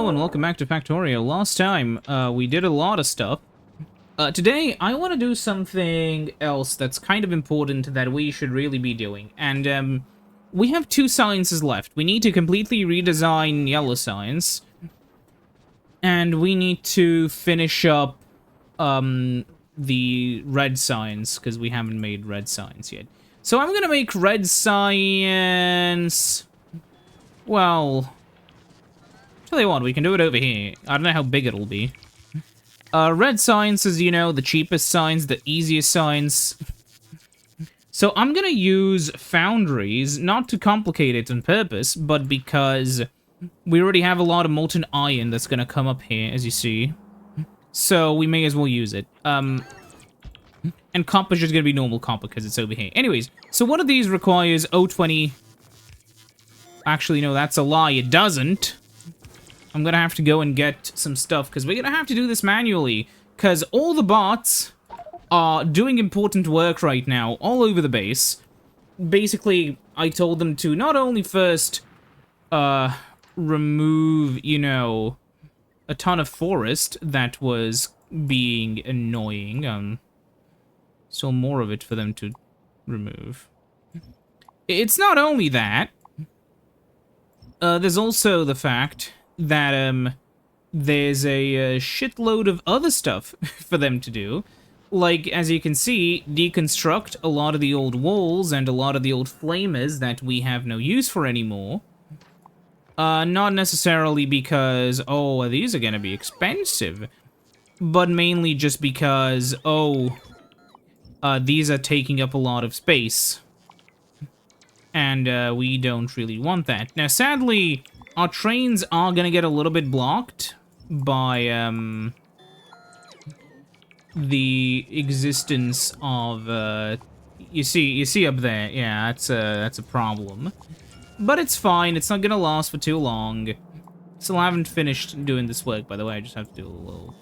and welcome back to Factorio. Last time, we did a lot of stuff. Today, I want to do something else that's kind of important that we should really be doing. And, we have two sciences left. We need to completely redesign yellow science. And we need to finish up, the red science, because we haven't made red science yet. So I'm gonna make red science... Well... Tell you what, we can do it over here. I don't know how big it'll be. Red science is, you know, the cheapest science, the easiest science. So I'm gonna use foundries, not to complicate it on purpose, but because we already have a lot of molten iron that's gonna come up here, as you see. So we may as well use it. And copper is just gonna be normal copper because it's over here. Anyways, so one of these requires O20. Actually, no, that's a lie. It doesn't. I'm gonna have to go and get some stuff, because we're gonna have to do this manually, because all the bots are doing important work right now, all over the base. Basically, I told them to not only first, remove, you know, a ton of forest that was being annoying, still more of it for them to remove. It's not only that, there's also the fact that, there's a shitload of other stuff for them to do. Like, as you can see, deconstruct a lot of the old walls and a lot of the old flamers that we have no use for anymore. Not necessarily because, oh, these are gonna be expensive, but mainly just because, oh, these are taking up a lot of space. And, we don't really want that. Now, sadly, our trains are gonna get a little bit blocked by, the existence of, you see up there, yeah, that's a problem. But it's fine, it's not gonna last for too long. Still haven't finished doing this work, by the way, I just have to do a little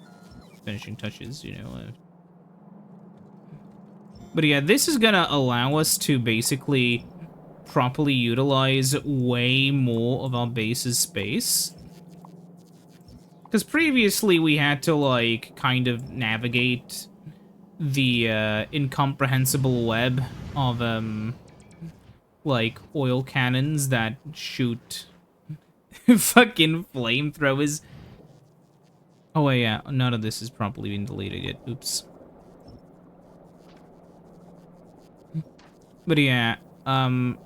finishing touches, you know. But yeah, this is gonna allow us to basically properly utilize way more of our base's space. Because previously we had to, like, kind of navigate the, incomprehensible web of, like, oil cannons that shoot fucking flamethrowers. Oh, wait, yeah, none of this has properly been deleted yet. Oops. But yeah, I'm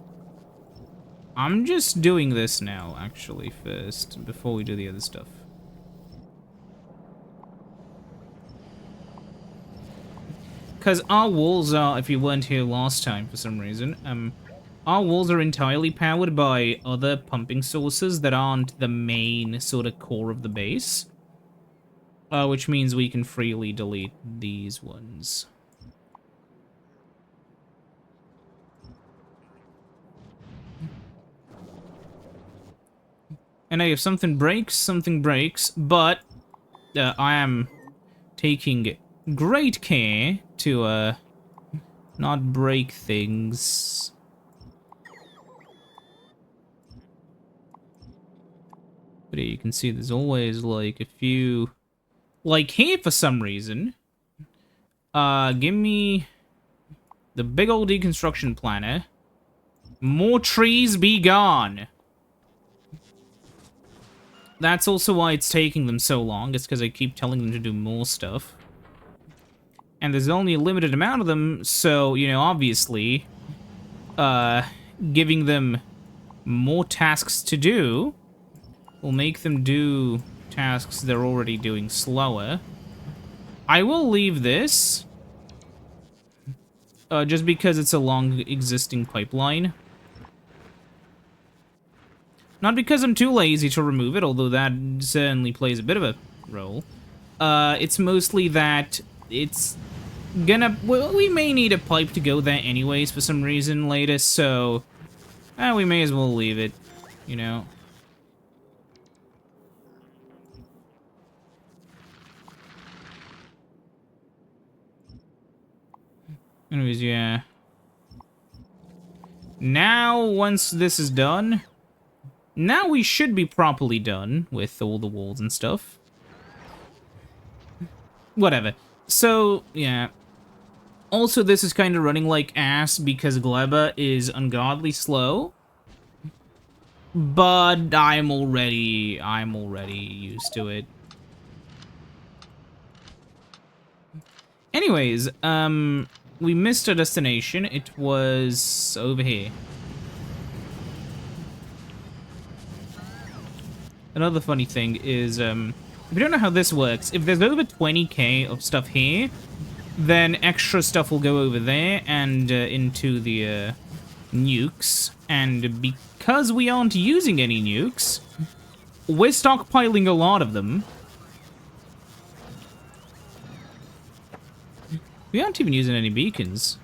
just doing this now, actually, first, before we do the other stuff. Because our walls are, if you weren't here last time for some reason, our walls are entirely powered by other pumping sources that aren't the main sort of core of the base. Which means we can freely delete these ones. And if something breaks, but I am taking great care to not break things. But yeah, you can see there's always like a few, like here for some reason. Give me the big old deconstruction planner. More trees be gone. That's also why it's taking them so long. It's because I keep telling them to do more stuff. And there's only a limited amount of them, so, you know, obviously, giving them more tasks to do will make them do tasks they're already doing slower. I will leave this, just because it's a long existing pipeline. Not because I'm too lazy to remove it, although that certainly plays a bit of a role. It's mostly that it's gonna... Well, we may need a pipe to go there anyways for some reason later, so... we may as well leave it, you know. Anyways, yeah. Now, once this is done... Now we should be properly done with all the walls and stuff. Whatever. So, yeah. Also, this is kind of running like ass because Gleba is ungodly slow. But I'm already used to it. Anyways, we missed our destination. It was over here. Another funny thing is, if you don't know how this works, if there's over 20k of stuff here, then extra stuff will go over there and into the nukes. And because we aren't using any nukes, we're stockpiling a lot of them. We aren't even using any beacons.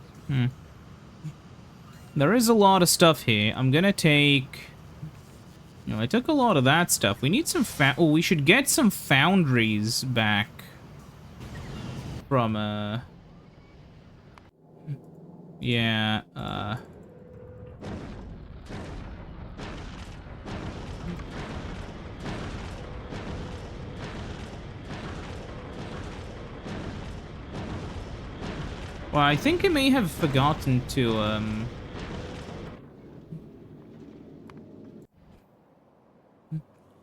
There is a lot of stuff here. I'm gonna take... No, I took a lot of that stuff. We need some oh, we should get some foundries back from, yeah, well, I think I may have forgotten to,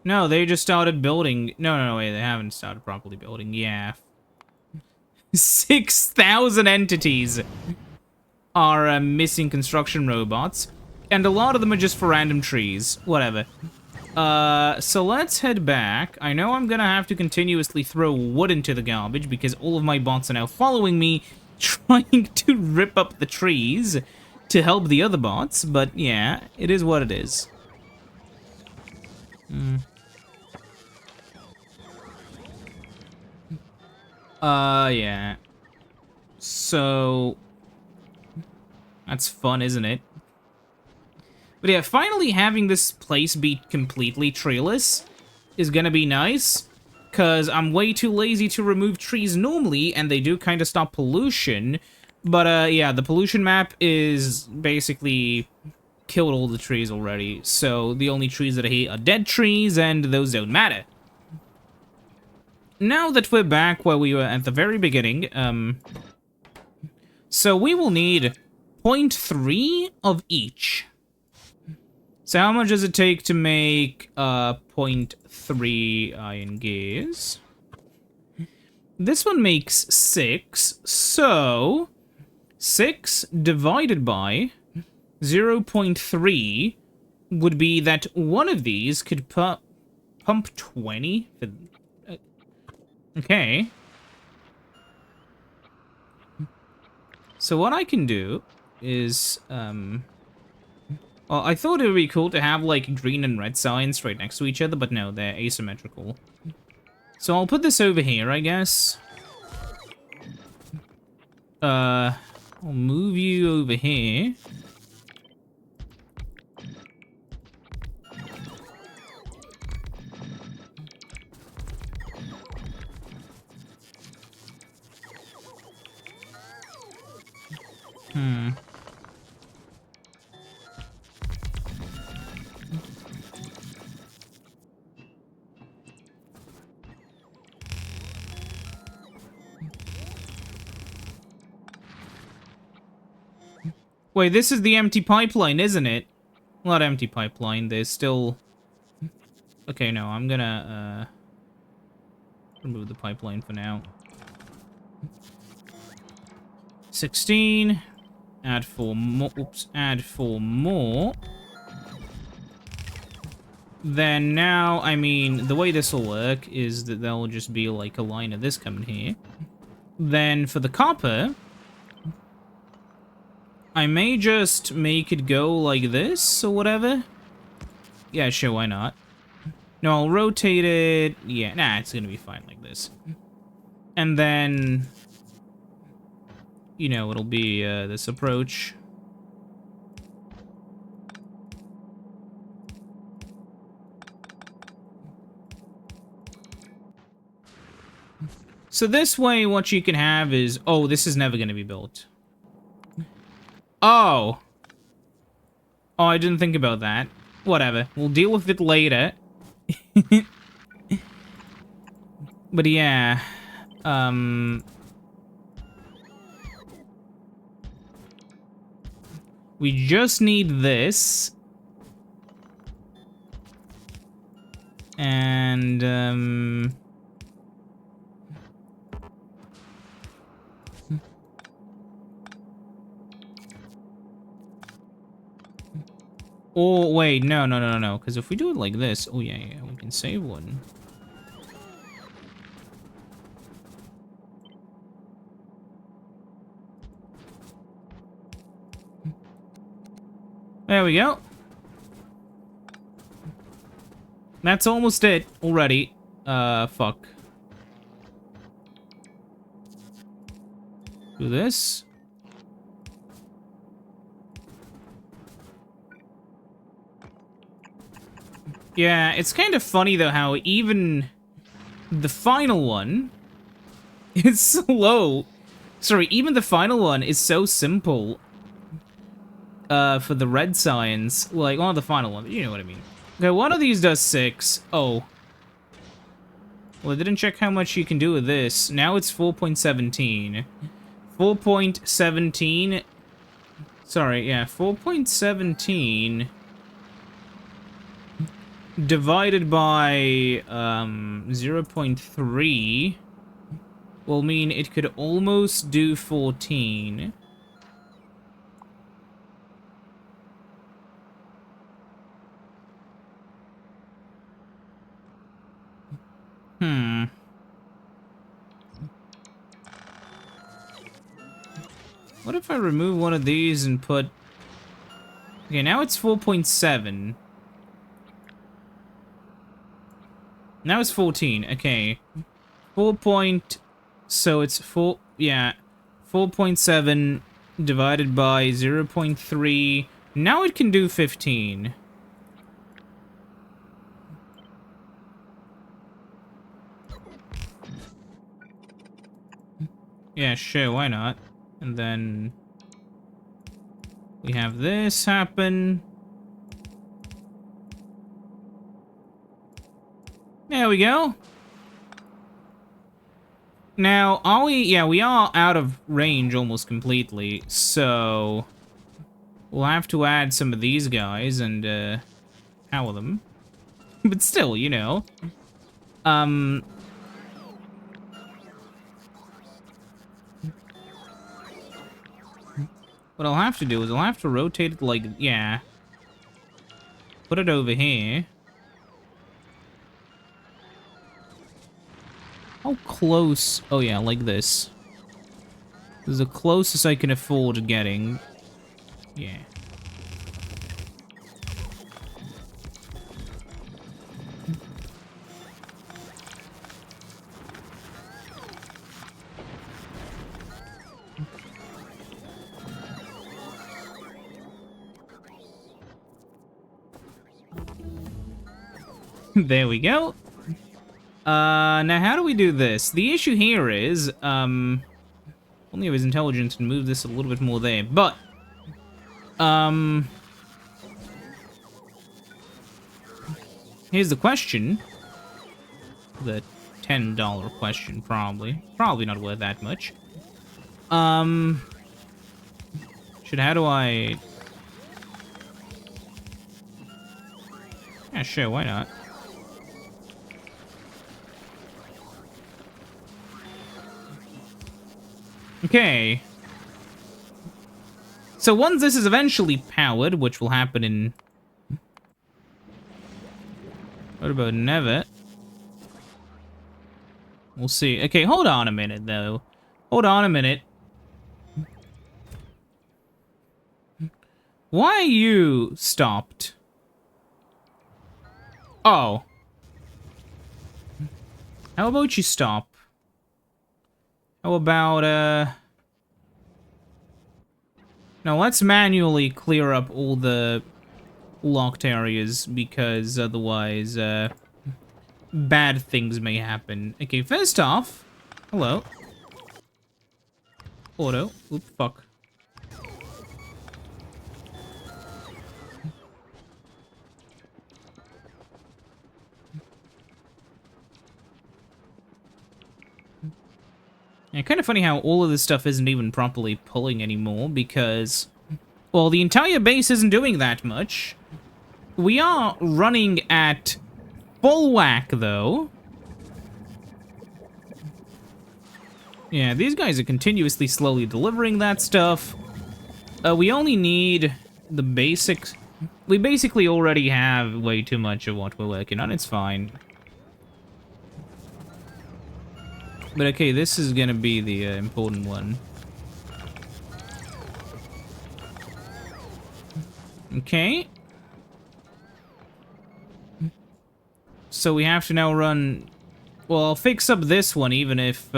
No, they just started building... No, wait, they haven't started properly building. Yeah. 6,000 entities are missing construction robots, and a lot of them are just for random trees. Whatever. So let's head back. I know I'm gonna have to continuously throw wood into the garbage because all of my bots are now following me, trying to rip up the trees to help the other bots, but yeah, it is what it is. Yeah. So... That's fun, isn't it? But yeah, finally having this place be completely treeless is gonna be nice, because I'm way too lazy to remove trees normally, and they do kind of stop pollution. But, yeah, the pollution map is basically killed all the trees already, so the only trees that are here are dead trees, and those don't matter. Now that we're back where we were at the very beginning, so we will need 0.3 of each. So how much does it take to make 0.3 iron gears? This one makes 6, so 6 divided by 0.3 would be that one of these could pump 20 for... Okay. So what I can do is, well, I thought it would be cool to have, like, green and red signs right next to each other, but no, they're asymmetrical. So I'll put this over here, I guess. I'll move you over here. Wait, this is the empty pipeline, isn't it? Not empty pipeline, there's still... Okay, no, I'm gonna, remove the pipeline for now. 16. Add 4 more. Oops, add 4 more. Then now, I mean, the way this will work is that there'll just be like a line of this coming here. Then for the copper... I may just make it go like this, or whatever. Yeah, sure, why not? No, I'll rotate it... Yeah, nah, it's gonna be fine like this. And then... You know, it'll be, this approach. So this way, what you can have is... Oh, this is never gonna be built. Oh. Oh, I didn't think about that. Whatever. We'll deal with it later. But yeah. We just need this. And, oh, wait, no. Because if we do it like this... Oh, yeah, we can save one. There we go. That's almost it already. Fuck. Do this. Yeah, it's kind of funny though how even the final one is slow. Sorry, even the final one is so simple. For the red signs, like one of the final ones, you know what I mean. Okay, one of these does 6. Oh. Well, I didn't check how much you can do with this. Now it's 4.17. 4.17. Sorry, yeah, 4.17 divided by 0.3 will mean it could almost do 14. What if I remove one of these and put... Okay, now it's 4.7. Now it's 14. Okay. 4 point... So it's 4... Yeah. 4.7 divided by 0.3. Now it can do 15. Yeah, sure, why not? And then we have this happen. There we go. Now, are we... Yeah, we are out of range almost completely, so we'll have to add some of these guys and power them. But still, you know. What I'll have to do is I'll have to rotate it like... Yeah. Put it over here. How close... Oh, yeah, like this. This is the closest I can afford getting. Yeah. There we go. Now how do we do this? The issue here is, only have his intelligence and move this a little bit more there, but, here's the question. The $10 question, probably. Probably not worth that much. How do I... Yeah, sure, why not? Okay. So once this is eventually powered, which will happen in... What about never? We'll see. Okay, hold on a minute, though. Hold on a minute. Why are you stopped? Oh. How about you stop? How about, Now, let's manually clear up all the locked areas, because otherwise, bad things may happen. Okay, first off... Hello. Auto. Oop, fuck. Yeah, kind of funny how all of this stuff isn't even properly pulling anymore because, well, the entire base isn't doing that much. We are running at full whack, though. Yeah, these guys are continuously slowly delivering that stuff. We only need the basics. We basically already have way too much of what we're working on. It's fine. But okay, this is gonna be the important one. Okay. So we have to now run... Well, I'll fix up this one even if...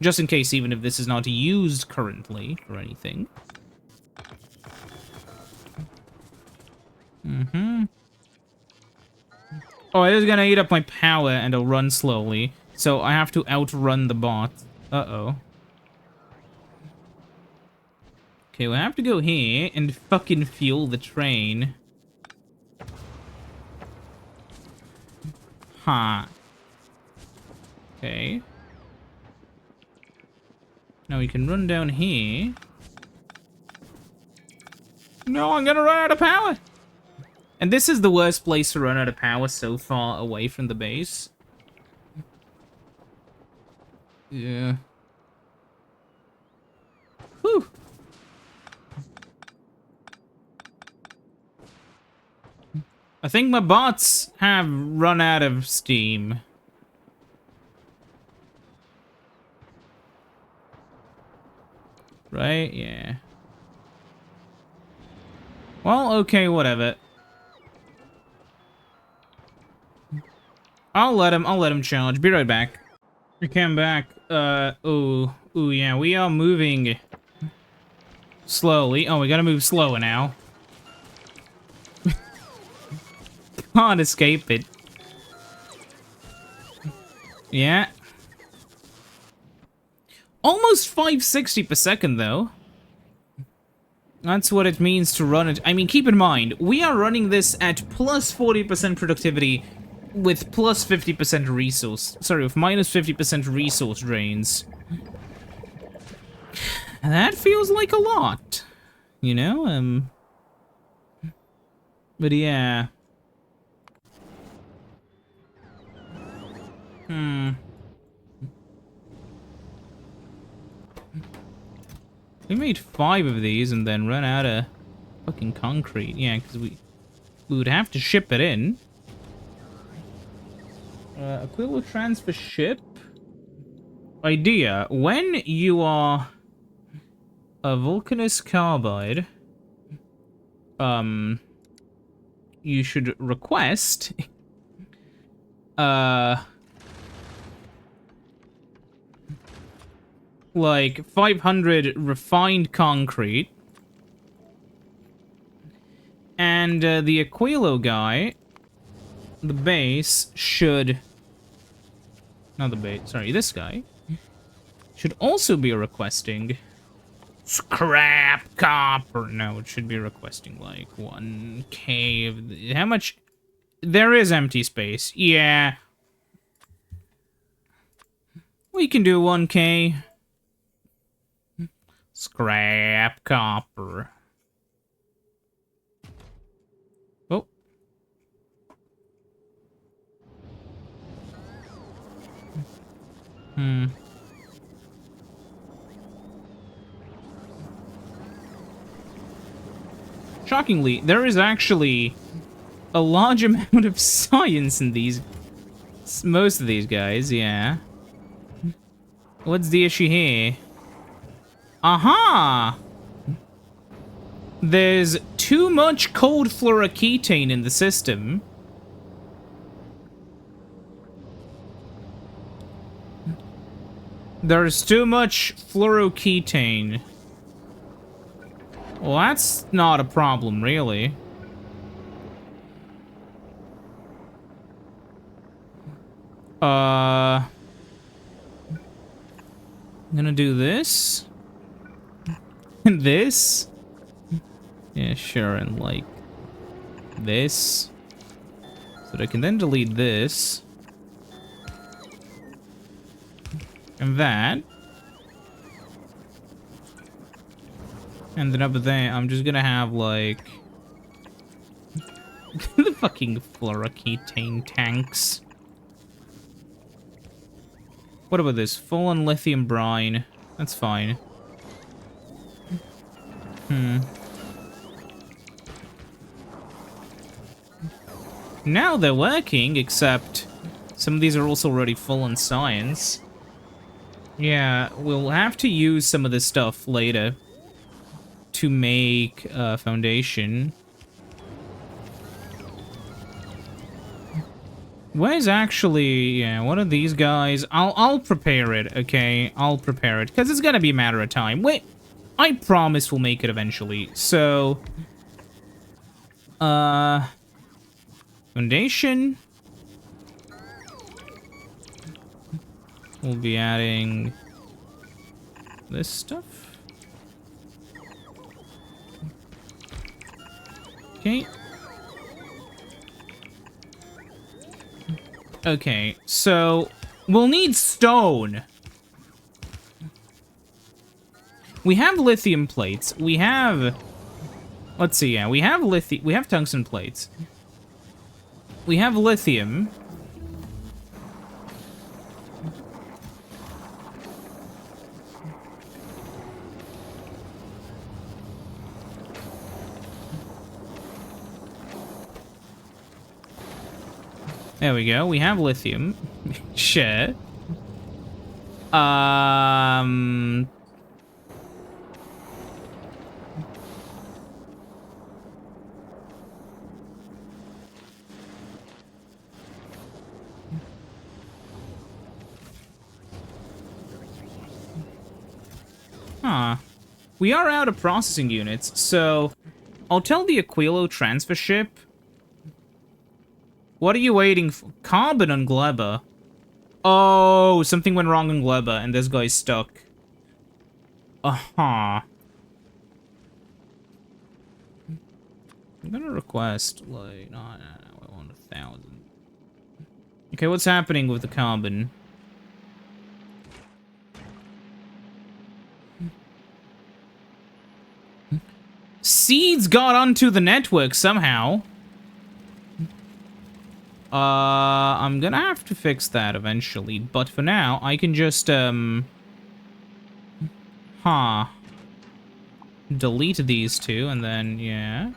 just in case, even if this is not used currently or anything. Oh, it is gonna eat up my power and it'll run slowly. So I have to outrun the bot. Uh-oh. Okay, we'll have to go here and fucking fuel the train. Huh. Okay. Now we can run down here. No, I'm gonna run out of power! And this is the worst place to run out of power, so far away from the base. Yeah. Whew. I think my bots have run out of steam. Right? Yeah. Well, okay, whatever. I'll let him charge. Be right back. We came back. Ooh, yeah, we are moving slowly. Oh, we gotta move slower now. Can't escape it. Yeah. Almost 560 per second, though. That's what it means to run it. I mean, keep in mind, we are running this at plus 40% productivity with plus 50% resource. Sorry, with minus 50% resource drains. That feels like a lot. You know, But yeah. We made 5 of these and then run out of fucking concrete. Yeah, because we would have to ship it in. Aquilo transfer ship. Idea. When you are a Vulcanus Carbide, you should request like 500 refined concrete, and the Aquilo guy, the base, should... Not the base, sorry, this guy should also be requesting scrap copper. No, it should be requesting like 1K of the... How much? There is empty space. Yeah. We can do 1K. Scrap copper. Oh. Shockingly, there is actually a large amount of science in these... Most of these guys, yeah. What's the issue here? Aha! There's too much cold fluoroketane in the system. There's too much fluoroketane. Well, that's not a problem, really. I'm gonna do this. And this. Yeah, sure, and like this. So that I can then delete this. And that. And then up there, I'm just gonna have, like... the fucking fluoroketane tanks. What about this? Full-on lithium brine. That's fine. Now they're working, except some of these are also already full on science. Yeah, we'll have to use some of this stuff later to make a foundation. Where's actually, yeah, what are these guys? I'll prepare it, okay? I'll prepare it, because it's gonna be a matter of time. Wait, I promise we'll make it eventually. So, foundation. We'll be adding this stuff. Okay. Okay, so we'll need stone. We have lithium plates. We have... Let's see, yeah, we have lithium... We have tungsten plates. We have lithium. There we go. We have lithium. Sure. Huh. We are out of processing units, so I'll tell the Aquilo transfer ship. What are you waiting for? Carbon on Gleba. Oh, something went wrong on Gleba, and this guy's stuck. Uh-huh. I'm gonna request, like, no, I want 1,000. Okay, what's happening with the carbon? Seeds got onto the network somehow. I'm gonna have to fix that eventually, but for now, I can just, delete these two, and then, yeah.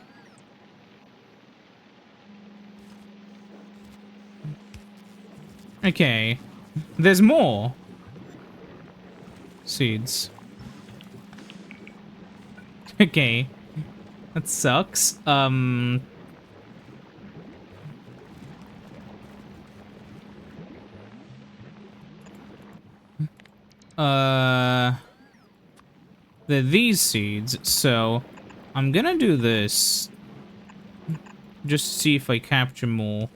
Okay. There's more. Seeds. Okay. That sucks. They're these seeds, so I'm gonna do this. Just to see if I capture more.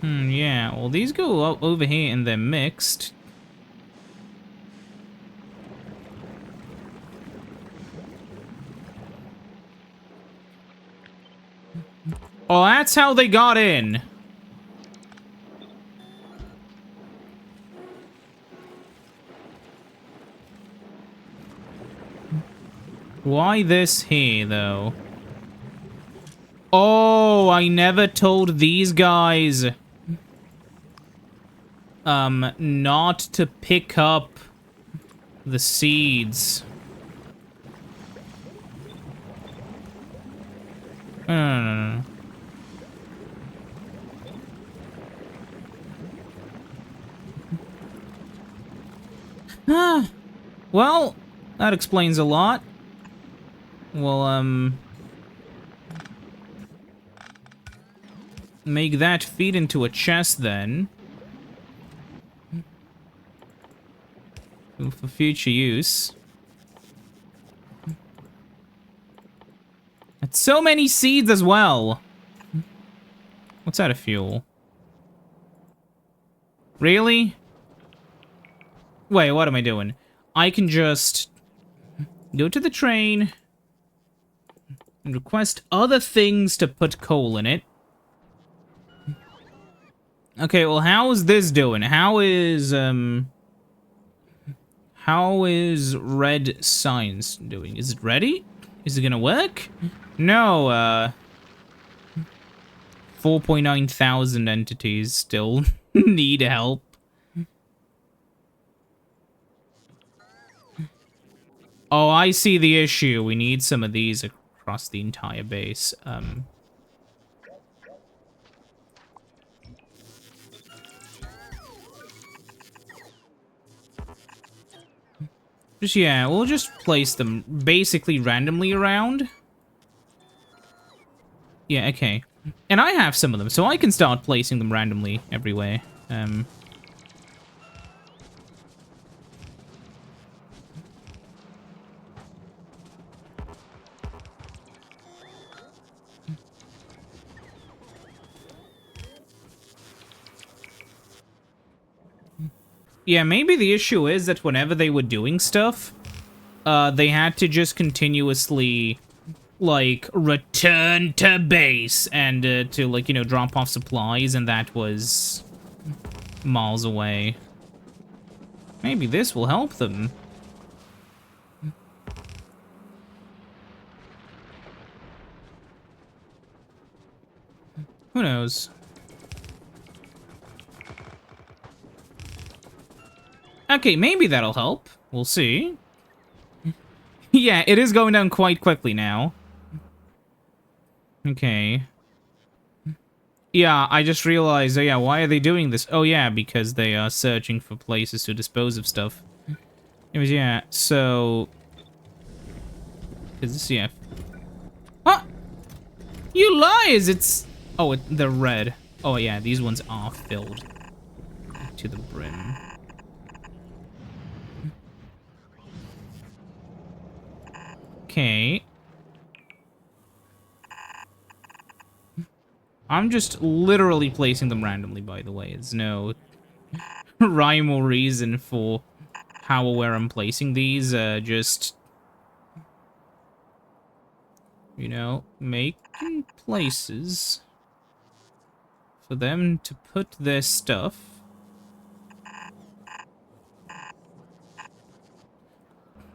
Yeah, well, these go over here and they're mixed. Oh, that's how they got in. Why this here, though? Oh, I never told these guys not to pick up the seeds. No. Well, that explains a lot. We'll, make that feed into a chest, then. For future use. That's so many seeds as well. What's out of fuel? Really? Wait, what am I doing? I can just go to the train and request other things to put coal in it. Okay, well, how is this doing? How is red science doing? Is it ready? Is it gonna work? No, 4.9 thousand entities still need help. Oh, I see the issue. We need some of these across the entire base. Just, yeah, we'll just place them basically randomly around. Yeah, okay. And I have some of them, so I can start placing them randomly everywhere. Yeah, maybe the issue is that whenever they were doing stuff, they had to just continuously, like, return to base and to, like, you know, drop off supplies, and that was miles away. Maybe this will help them. Who knows? Okay, maybe that'll help. We'll see. Yeah, it is going down quite quickly now. Okay. Yeah, I just realized, oh yeah, why are they doing this? Oh yeah, because they are searching for places to dispose of stuff. Anyways, yeah, so... Is this, yeah... Huh? You lies! It's... Oh, they're red. Oh yeah, these ones are filled to the brim. Okay. I'm just literally placing them randomly, by the way. There's no rhyme or reason for how or where I'm placing these. Just, you know, making places for them to put their stuff.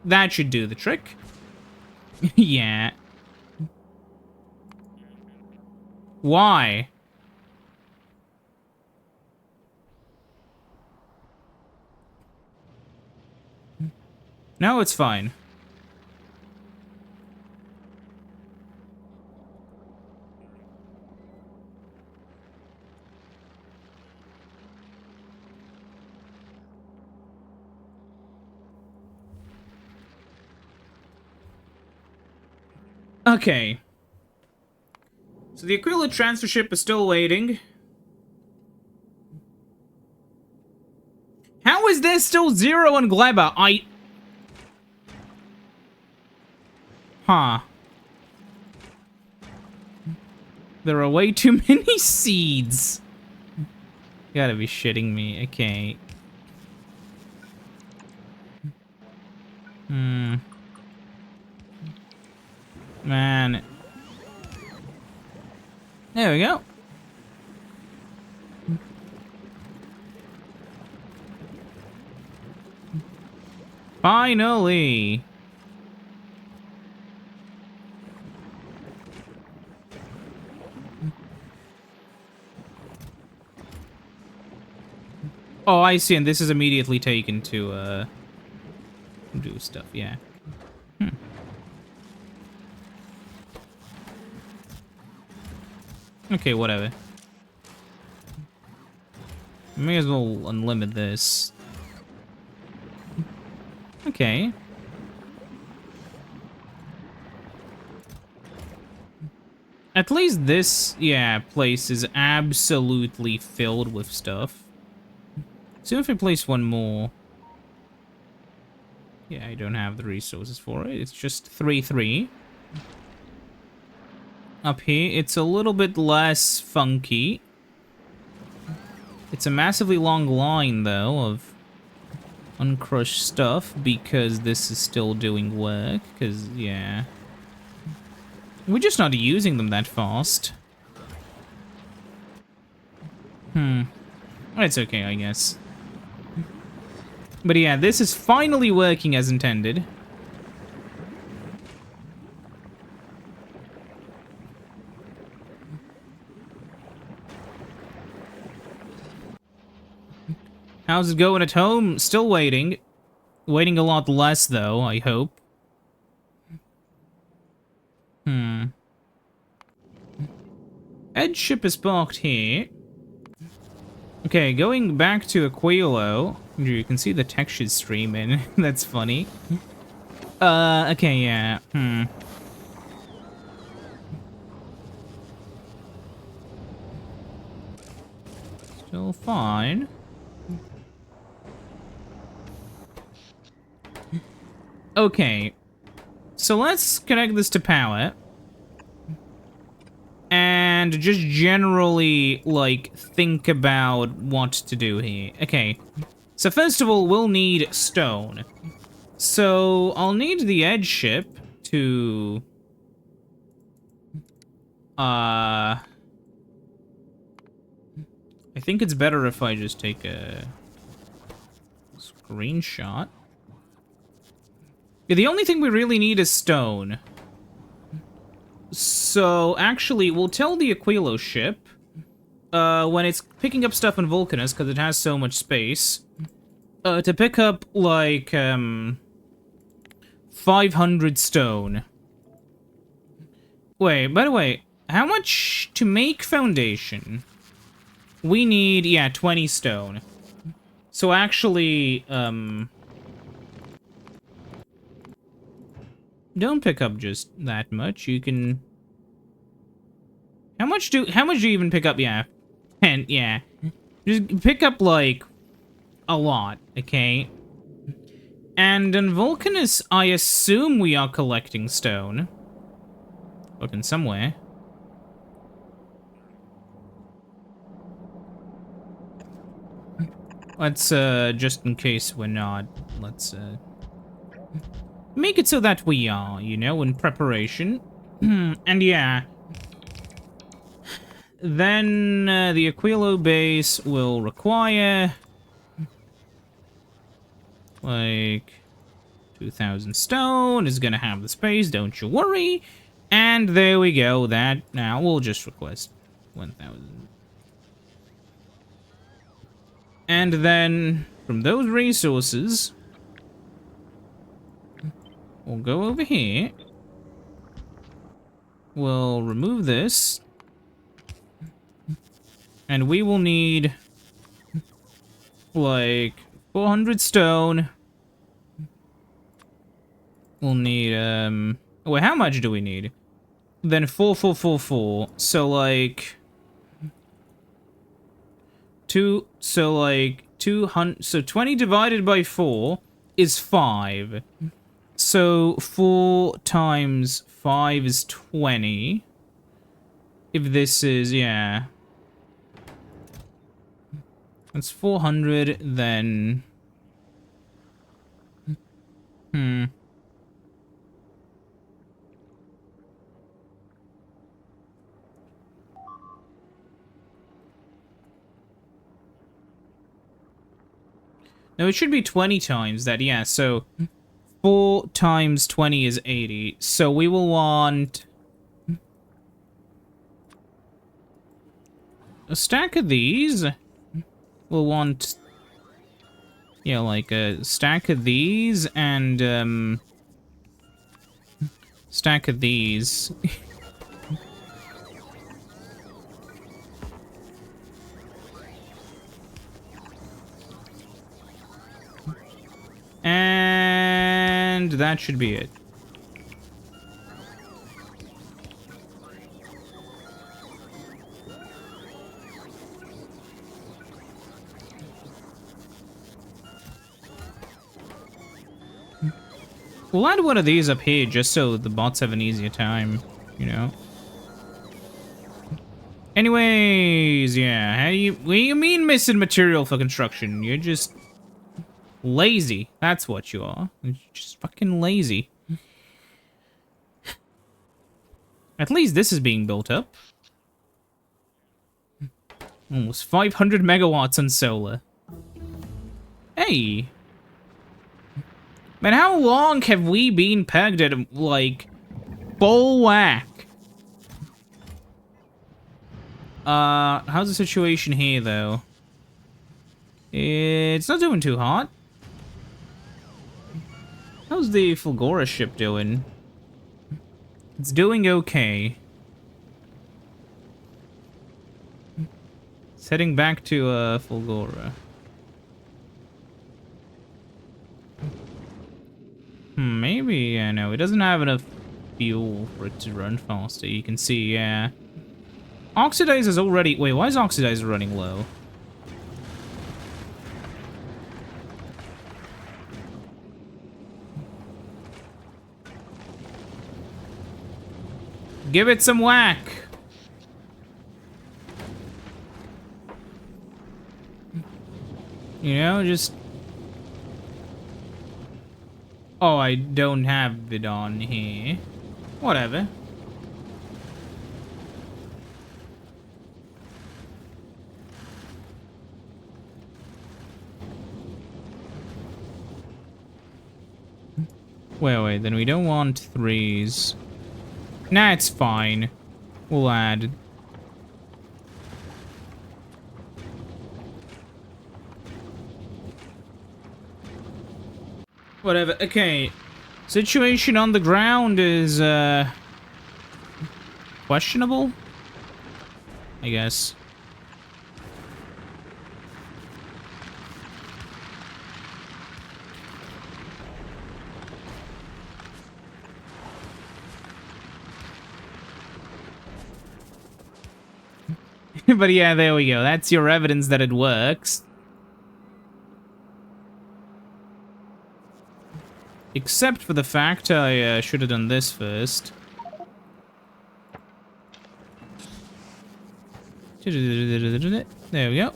That should do the trick. Yeah. Why? No, it's fine. Okay. So the Aquila transfer ship is still waiting. How is there still 0 on Gleba? Huh. There are way too many seeds. You gotta be shitting me. Okay. Man. There we go. Finally. Oh, I see, and this is immediately taken to, do stuff, yeah. Okay, whatever. May as well unlimit this. Okay. At least this, yeah, place is absolutely filled with stuff. So if I place one more... Yeah, I don't have the resources for it. It's just 3-3. Up here, it's a little bit less funky. It's a massively long line, though, of uncrushed stuff, because this is still doing work, because, yeah. We're just not using them that fast. It's okay, I guess. But yeah, this is finally working as intended. How's it going at home? Still waiting. Waiting a lot less, though, I hope. Edge ship is parked here. Okay, going back to Aquilo. You can see the textures streaming. That's funny. Okay, yeah. Still fine. Okay. So let's connect this to power. And just generally, like, think about what to do here. Okay. So first of all, we'll need stone. So I'll need the edge ship to... I think it's better if I just take a screenshot. Yeah, the only thing we really need is stone. So, actually, we'll tell the Aquilo ship, when it's picking up stuff in Vulcanus, because it has so much space, to pick up, like, 500 stone. Wait, by the way, how much to make foundation? We need, yeah, 20 stone. So, actually, don't pick up just that much. You can... How much do you even pick up? Yeah. 10, yeah. Just pick up, like, a lot, okay? And in Vulcanus, I assume we are collecting stone. Looking somewhere. Let's, just in case we're not, let's, make it so that we are, you know, in preparation. And yeah. Then the Aquilo base will require... like... 2,000 stone is gonna have the space, don't you worry. And there we go, that... Now we'll just request 1,000. And then, from those resources... we'll go over here. We'll remove this. And we will need, like, 400 stone. We'll need, wait, how much do we need? Then 4. So, like... 2, so, like, 200... So, 20 divided by 4 is 5. So, 4 times 5 is 20. If this is, yeah. That's 400, then... No, it should be 20 times that, yeah, so... 4 times 20 is 80, so we will want... a stack of these... We'll want, yeah, like a stack of these and, stack of these. And that should be it. We'll add one of these up here just so the bots have an easier time, you know? Anyways, yeah, what do you mean missing material for construction? You're just lazy. That's what you are. You're just fucking lazy. At least this is being built up. Almost 500 megawatts on solar. Hey. Man, how long have we been pegged at, like, full whack? How's the situation here, though? It's not doing too hot. How's the Fulgora ship doing? It's doing okay. It's heading back to, Fulgora. Maybe, yeah, no, it doesn't have enough fuel for it to run faster. You can see, yeah. Oxidizer's already... Wait, why is Oxidizer running low? Give it some whack! You know, just... Oh, I don't have it on here. Whatever. Wait, then we don't want 3s. Nah, it's fine. We'll add. Whatever, okay. Situation on the ground is, questionable? I guess. But yeah, there we go. That's your evidence that it works. Except for the fact I should have done this first. There we go.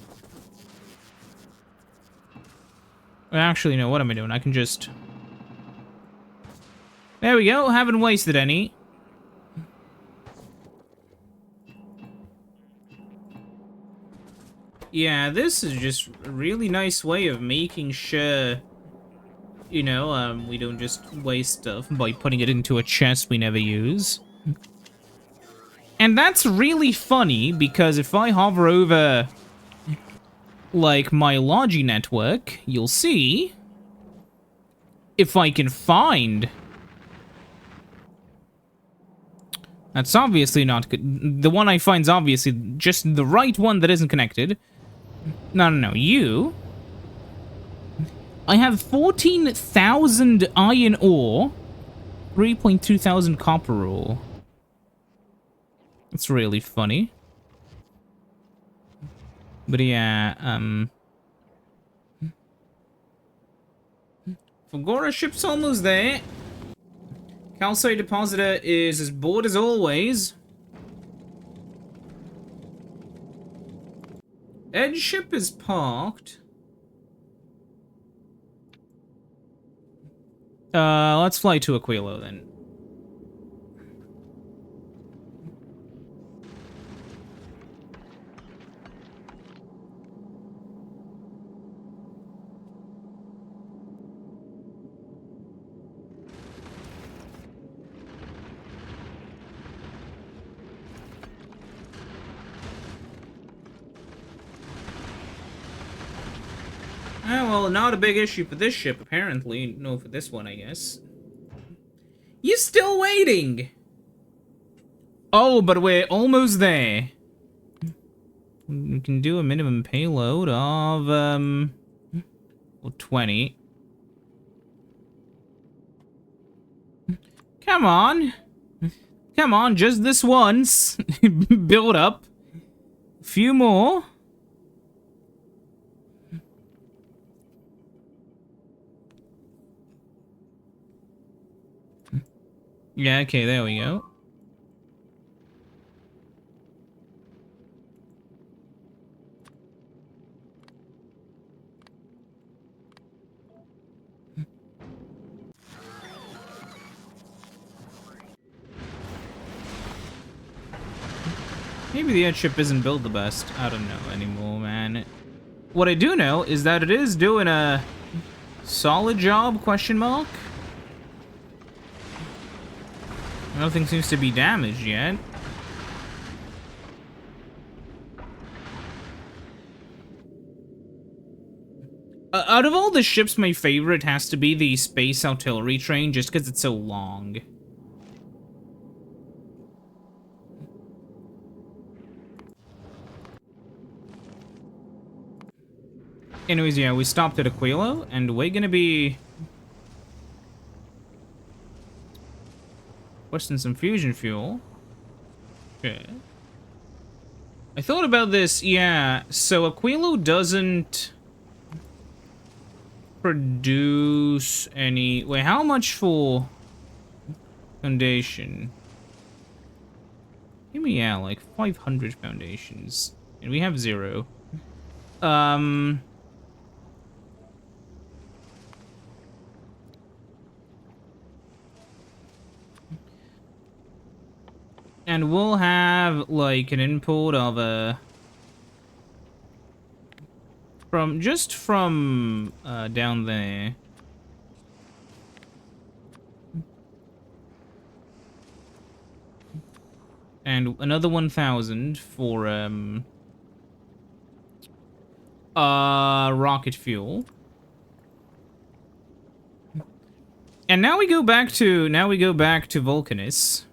Actually, no, what am I doing? I can just... There we go, haven't wasted any. Yeah, this is just a really nice way of making sure, you know, we don't just waste stuff by putting it into a chest we never use. And that's really funny, because if I hover over, like, my Logi network, you'll see if I can find... That's obviously not good. The one I find's obviously just the right one that isn't connected. No, you. I have 14,000 iron ore, 3.2 thousand copper ore. That's really funny. But yeah, Fulgora ship's almost there. Calcite depositor is as bored as always. Edge ship is parked. Let's fly to Aquilo then. Well, not a big issue for this ship, apparently. No, for this one, I guess. You still waiting? Oh, but we're almost there. We can do a minimum payload of, well, 20. Come on. Come on, just this once. Build up. A few more. Yeah, okay, there we go. Maybe the airship isn't built the best. I don't know anymore, man. What I do know is that it is doing a solid job, question mark. Nothing seems to be damaged yet. Out of all the ships, my favorite has to be the Space Artillery Train, just because it's so long. Anyways, yeah, we stopped at Aquilo, and we're gonna be wasting some fusion fuel. Okay. I thought about this, yeah, so Aquilo doesn't produce any... Wait, how much for foundation? Give me, yeah, like 500 foundations. And we have 0. And we'll have, like, an input of a... From down there. And another 1,000 for, rocket fuel. And now we go back to, Vulcanus.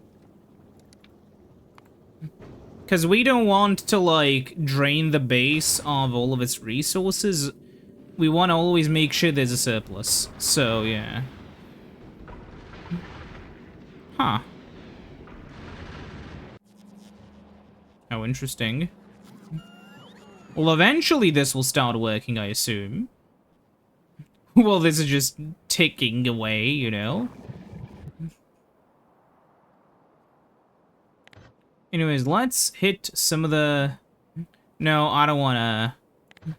Because we don't want to, like, drain the base of all of its resources. We want to always make sure there's a surplus. So, yeah. Huh. How interesting. Well, eventually this will start working, I assume. Well, this is just ticking away, you know? Anyways, let's hit some of the... No, I don't want to...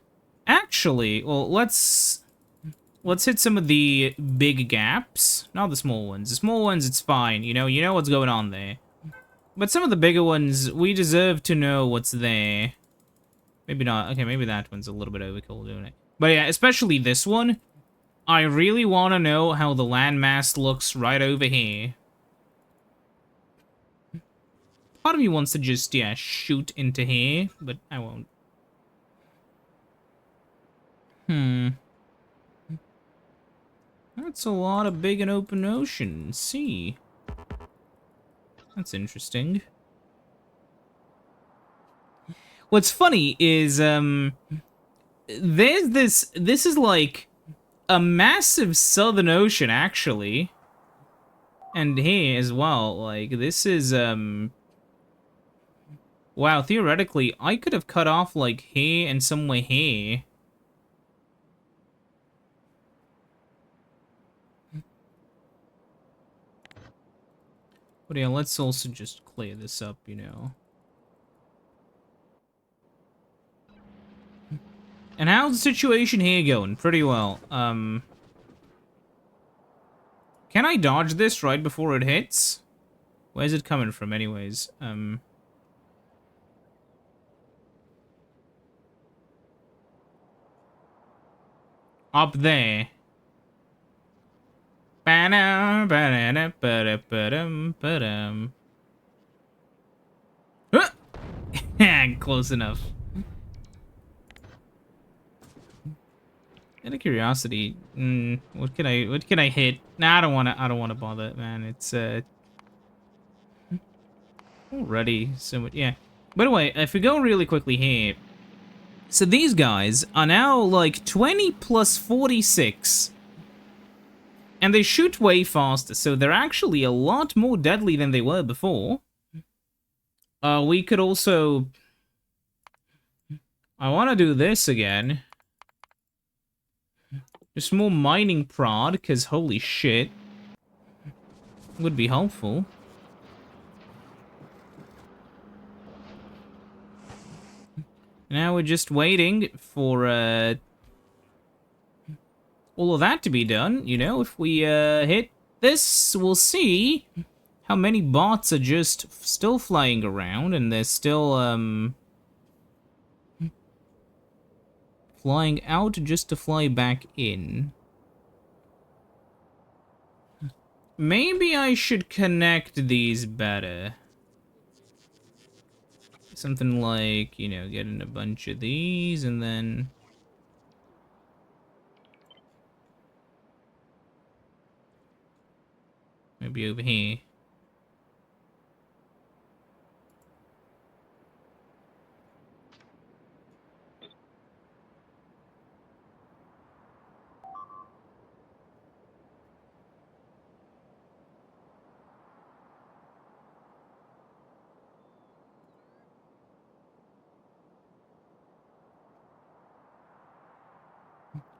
Actually, well, let's hit some of the big gaps. Not the small ones. The small ones, it's fine. You know what's going on there. But some of the bigger ones, we deserve to know what's there. Maybe not. Okay, maybe that one's a little bit overkill doing it. But yeah, especially this one. I really want to know how the landmass looks right over here. Part of me wants to just, yeah, shoot into here, but I won't. That's a lot of big and open ocean. Sea. That's interesting. What's funny is, there's this is like a massive southern ocean, actually. And here as well, like, this is, wow, theoretically, I could have cut off, like, here and somewhere here. But yeah, let's also just clear this up, you know. And how's the situation here going? Pretty well. Can I dodge this right before it hits? Where's it coming from anyways? Up there. Close enough. Out of curiosity, what can I hit? Nah, I don't wanna bother, man. It's already so much. Yeah. By the way, if we go really quickly here, so these guys are now like 20 plus 46. And they shoot way faster, so they're actually a lot more deadly than they were before. We could also... I want to do this again. Just more mining prod, because holy shit. Would be helpful. Now we're just waiting for, all of that to be done. You know, if we, hit this, we'll see how many bots are just still flying around and they're still, flying out just to fly back in. Maybe I should connect these better. Something like, you know, getting a bunch of these and then... maybe over here.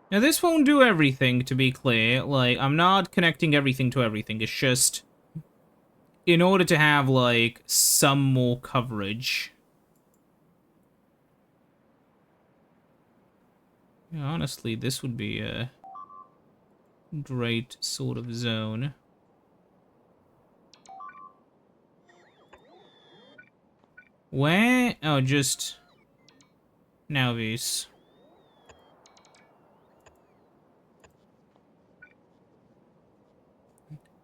Now this won't do everything, to be clear. Like, I'm not connecting everything to everything. It's just in order to have, like, some more coverage. Yeah, honestly, this would be a great sort of zone. Where? Oh, just... Navis.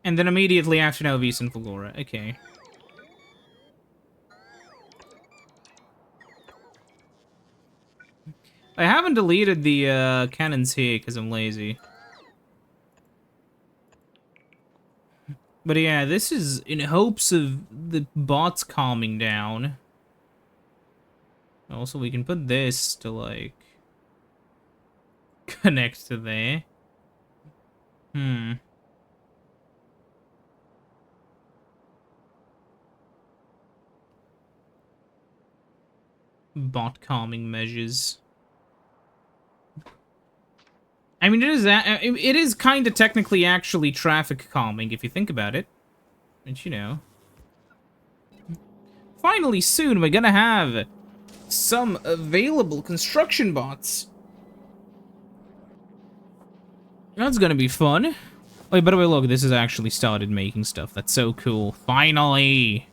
And then immediately after Navis and Fulgora. Okay. I haven't deleted the cannons here because I'm lazy. But yeah, this is in hopes of the bots calming down. Also, we can put this to, like, connect to there. Bot calming measures. I mean, it is kind of technically actually traffic calming if you think about it. But, you know. Finally, soon, we're gonna have some available construction bots. That's gonna be fun. Wait, by the way, look, this has actually started making stuff. That's so cool. Finally!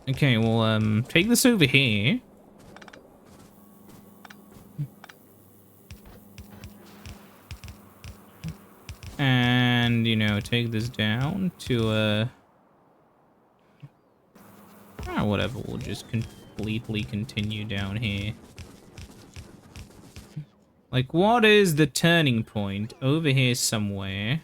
Okay, well, take this over here. And, you know, take this down to, whatever, we'll just completely continue down here. Like, what is the turning point? Over here somewhere.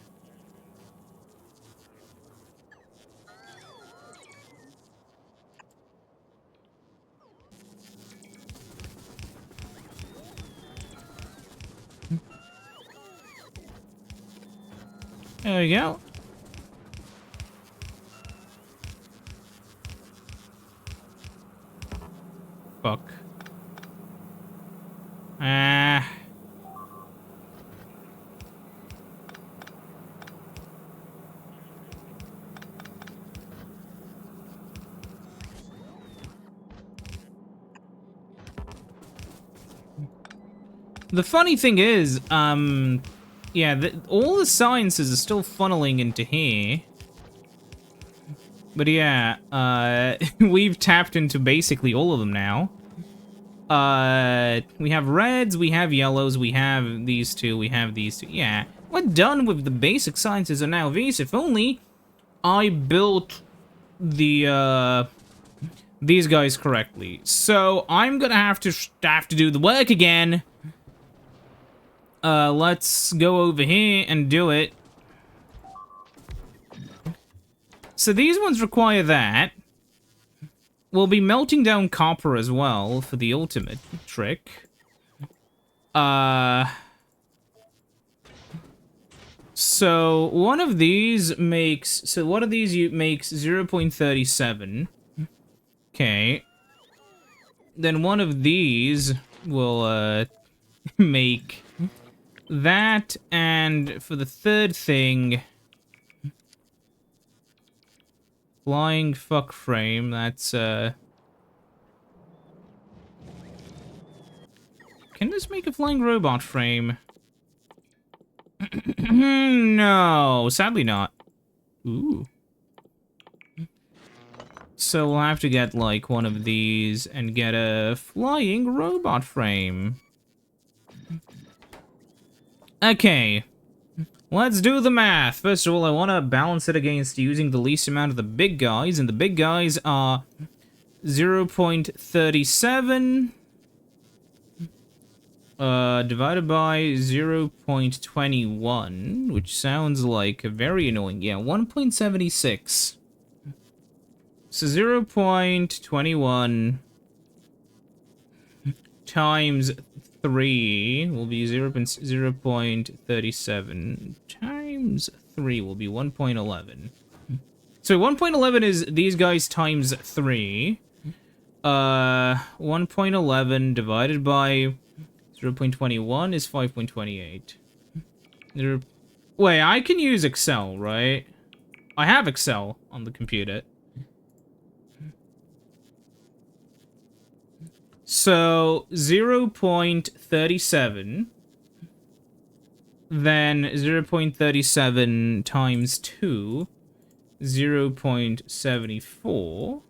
There we go. Fuck. The funny thing is, yeah, all the sciences are still funneling into here. But yeah, we've tapped into basically all of them now. We have reds, we have yellows, we have these two, we have these two. Yeah, we're done with the basic sciences of now these. If only I built the, these guys correctly. So I'm gonna have to do the work again. Let's go over here and do it. So these ones require that. We'll be melting down copper as well for the ultimate trick. So one of these makes... So one of these makes 0.37. Okay. Then one of these will, make... that, and for the third thing, flying fuck frame, that's, can this make a flying robot frame? No, sadly not. Ooh. So we'll have to get, like, one of these and get a flying robot frame. Okay. Let's do the math. First of all, I want to balance it against using the least amount of the big guys, and the big guys are 0.37 divided by 0.21, which sounds like very annoying. Yeah, 1.76. So 0.21 times 3 will be 0.37 times 3 will be 1.11. So 1.11 is these guys times 3. 1.11 divided by 0.21 is 5.28. Wait, I can use Excel, right? I have Excel on the computer. So 0.37, then 0.37 times 2, 0.74.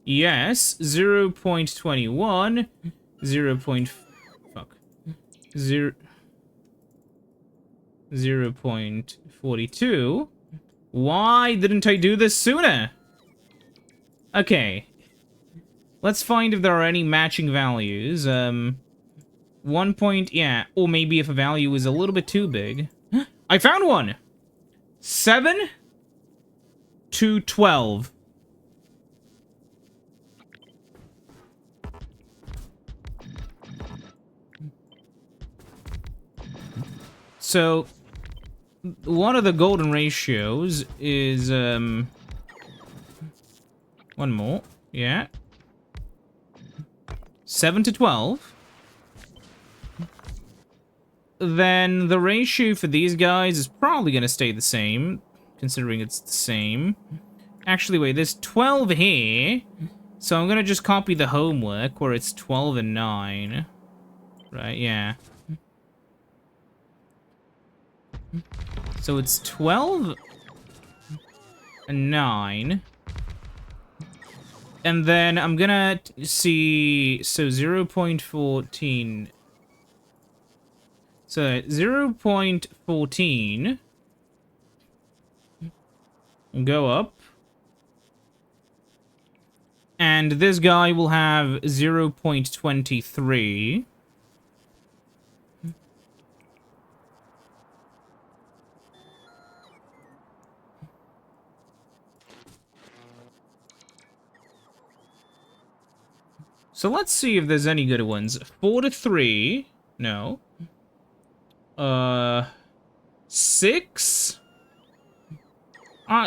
Yes, 0.21, 0.42. Why didn't I do this sooner? Okay. Let's find if there are any matching values. 1 point, yeah. Or maybe if a value is a little bit too big. I found one! 7 to 12. So, one of the golden ratios is, one more, yeah. 7 to 12. Then the ratio for these guys is probably going to stay the same, considering it's the same. Actually, wait, there's 12 here. So I'm going to just copy the homework where it's 12 and 9. Right, yeah. So it's 12 and 9. And then I'm gonna see, so 0.14. So 0.14. Go up. And this guy will have 0.23. So let's see if there's any good ones. 4 to 3. No. 6.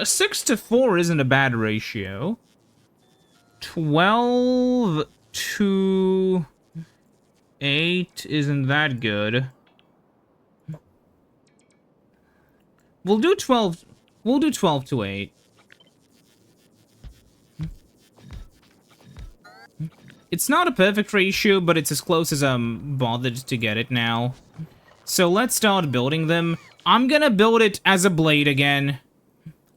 6 to 4 isn't a bad ratio. 12 to 8 isn't that good. We'll do 12. We'll do 12 to 8. It's not a perfect ratio, but it's as close as I'm bothered to get it now. So let's start building them. I'm gonna build it as a blade again.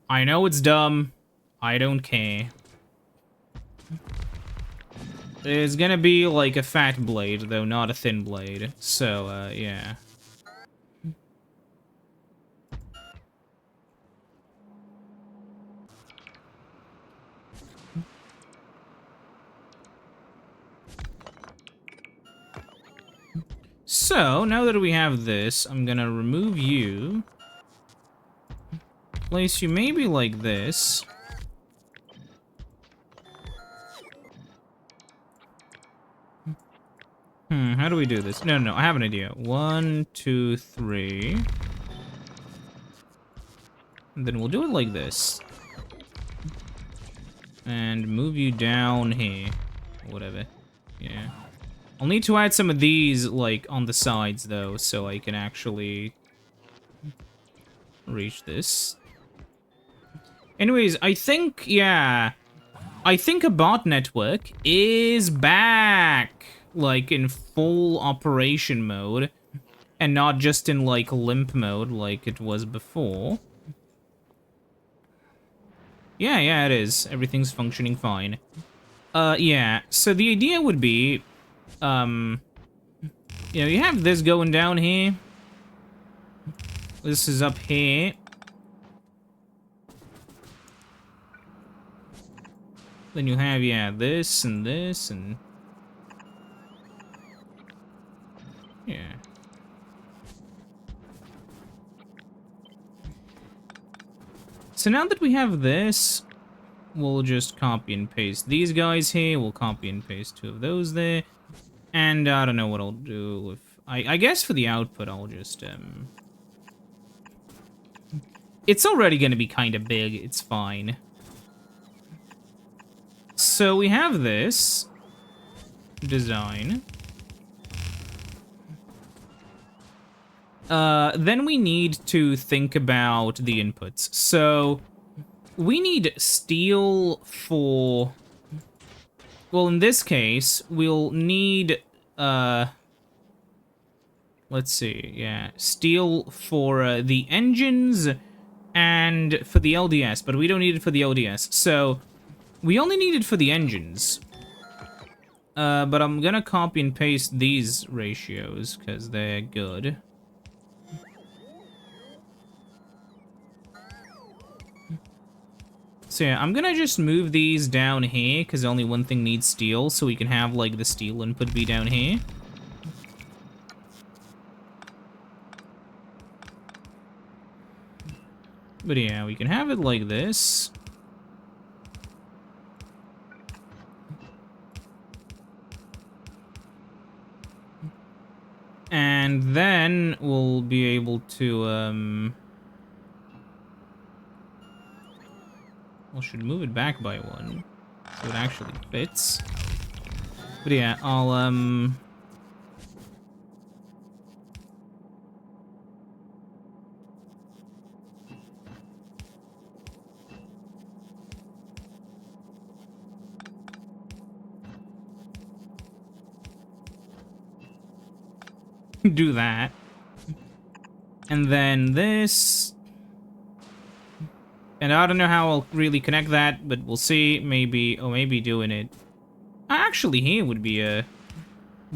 I know it's dumb. I don't care. It's gonna be like a fat blade, though, not a thin blade. So, yeah. So, now that we have this, I'm gonna remove you. Place you maybe like this. How do we do this? No, I have an idea. 1, 2, 3. And then we'll do it like this. And move you down here. Whatever. Yeah. I'll need to add some of these, like, on the sides, though, so I can actually reach this. Anyways, I think, yeah, I think a bot network is back, like, in full operation mode. and not just in, like, limp mode like it was before. Yeah, it is. Everything's functioning fine. Yeah, so the idea would be, you know, you have this going down here. This is up here. Then you have, yeah, this and this and... yeah. So now that we have this, we'll just copy and paste these guys here. We'll copy and paste 2 of those there. And I don't know what I'll do if... I guess for the output, I'll just, it's already gonna be kind of big. It's fine. So we have this design. Then we need to think about the inputs. So we need steel for... well, in this case, we'll need, let's see, yeah, steel for the engines and for the LDS, but we don't need it for the LDS. So we only need it for the engines. But I'm gonna copy and paste these ratios because they're good. So yeah, I'm gonna just move these down here because only one thing needs steel, so we can have like the steel input be down here. But yeah, we can have it like this. And then we'll be able to, well, should move it back by 1, so it actually fits. But yeah, I'll, do that. And then this. And I don't know how I'll really connect that, but we'll see. Maybe, oh, maybe doing it. Actually, here would be a